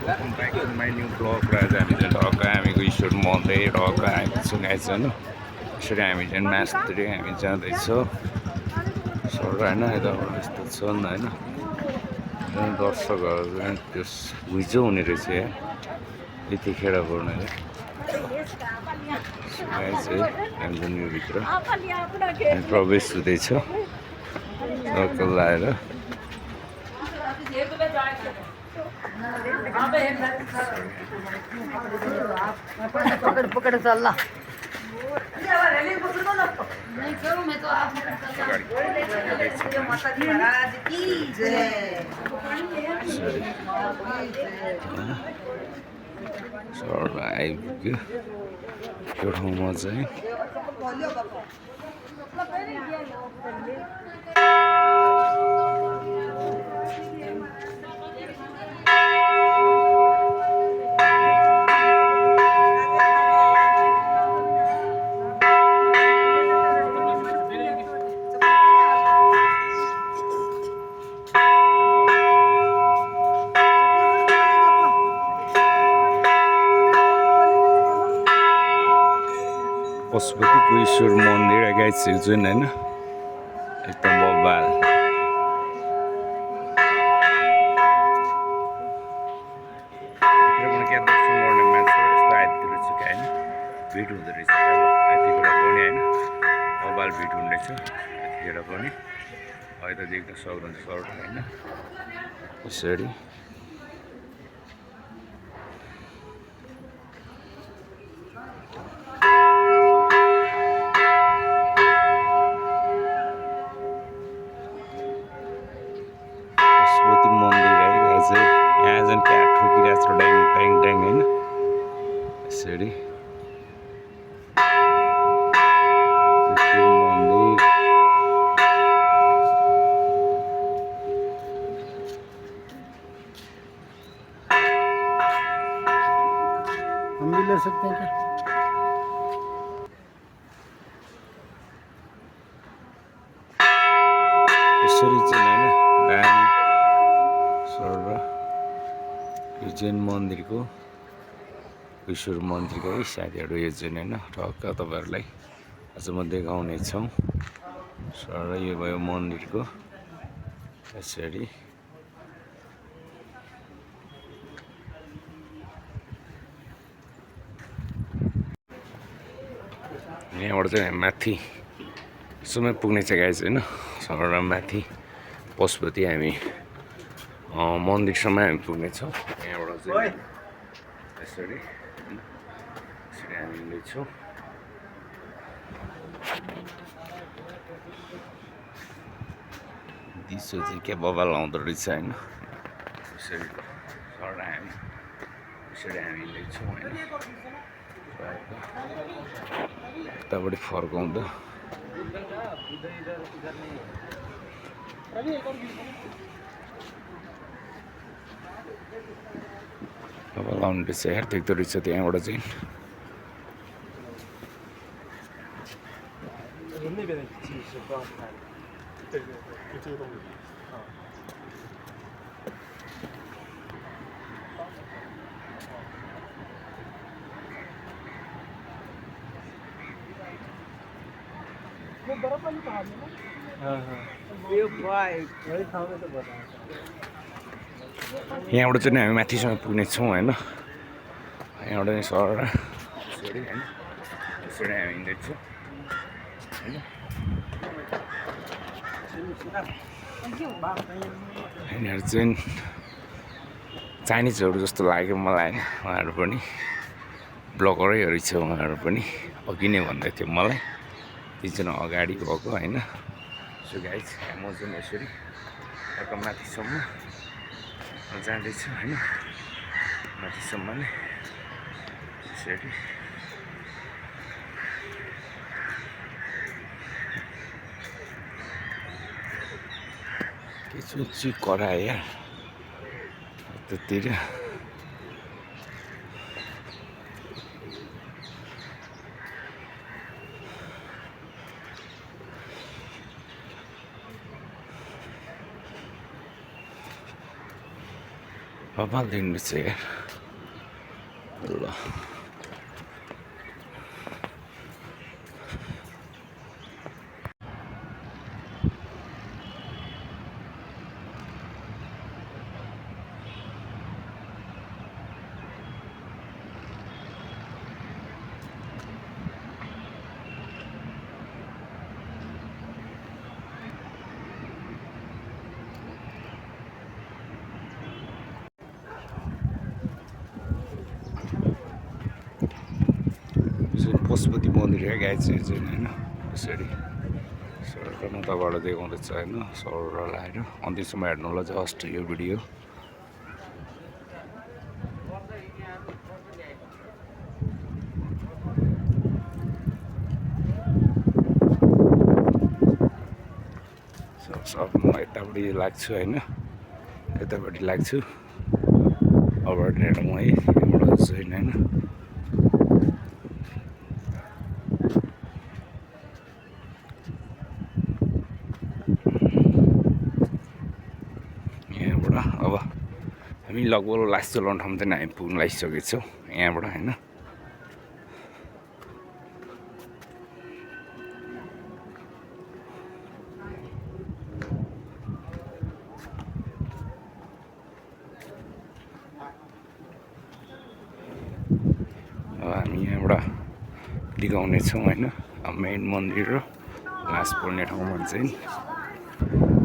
Welcome back to my new vlog र आज हामी चाहिँ ढक्क हामीको ईश्वर मन्दिर ढक्क आएको छु गाइस होइन यसरी हामी चाहिँ मास्तिर हामी जाँदैछौँ सर होइन यताबाट यस्तो छन् होइन दर्शकहरू चाहिँ त्यस घुइँचो हुने रहेछ यहाँ यतिखेर गर्नु चाहिँ हामी चाहिँ योभित्र हामी प्रवेश हुँदैछौँ सर्कल लाएर पकड़ पकड़ चल ला आइपुग्यो त्यो ठाउँमा चाहिँ पशुपतिको ईश्वर मन्दिर गाइस जुन होइन एकदम बब्बाल क्या दर्शन गर्ने मान्छेहरू यस्तो आइदिँदो रहेछ क्या होइन भिड हुँदो रहेछ क्या ल यतिखेर पनि होइन बब्बाल भिड हुने रहेछ यतिखेर पनि अहिले त देख्न सक्नुहुन्छ सर्ट होइन यसरी मन्दिर है यहाँ चाहिँ क्या ठोकिरहेको छ ड्याङ ड्याङ ड्याङ होइन यसरी मन्दिर हम भी ले सकते हैं क्या यसरी चाहिँ होइन दामी सर यो जैन मन्दिरको ईश्वर मन्दिरको है साथीहरू यो चाहिँ होइन ठक्क तपाईँहरूलाई आज म देखाउने छौँ सर यो भयो मन्दिरको यसरी यहाँबाट चाहिँ माथि समय पुग्ने चाहिँ गाइस होइन सर माथि पशुपति हामी मन्दिरसम्म हामी पुग्नेछौँ यहाँबाट चाहिँ यसरी यसरी हामी हिँड्दैछौँ दिसो चाहिँ क्या बबाल आउँदो रहेछ होइन यसरी सर हामी यसरी हामी हिँड्दैछौँ होइन यतापट्टि फर्काउँदा बबाल आउने रहेछ यार देख्दो रहेछ त्यहाँबाट चाहिँ यहाँबाट चाहिँ हामी माथिसम्म पुग्नेछौँ होइन यहाँबाट चाहिँ सर यसरी होइन यसरी हामी हिँड्दैछौँ होइन यिनीहरू चाहिँ चाइनिजहरू जस्तो लाग्यो मलाई होइन उहाँहरू पनि ब्लगरैहरू छ उहाँहरू पनि अघि नै भन्दै थियो मलाई तिनजना अगाडि भएको होइन सो गाइज म चाहिँ यसरी अर्को माथिसम्म जाँदैछु होइन माथिसम्म नै यसरी के चुच्ची करायो यार यतातिर बबाल दिनुपर्छ यार ल पशुपति मन्दिर है गाई चाहिँ होइन यसरी सररमा तबाट देखाउँदैछ होइन सौर लगाएर अन्तिमसम्म हेर्नु होला जस्ट यो भिडियो सब म यतापट्टि लाग्छु होइन यतापट्टि लाग्छु अबाट हेरौँ है यहाँबाट छैन होइन यहाँबाट अब हामी लगभग लास चलाउने ठाउँ चाहिँ हामी पुग्न लागिसकेको छौँ यहाँबाट होइन अब हामी यहाँबाट देखाउनेछौँ होइन अब मेन मन्दिर र लास पर्ने ठाउँमा चाहिँ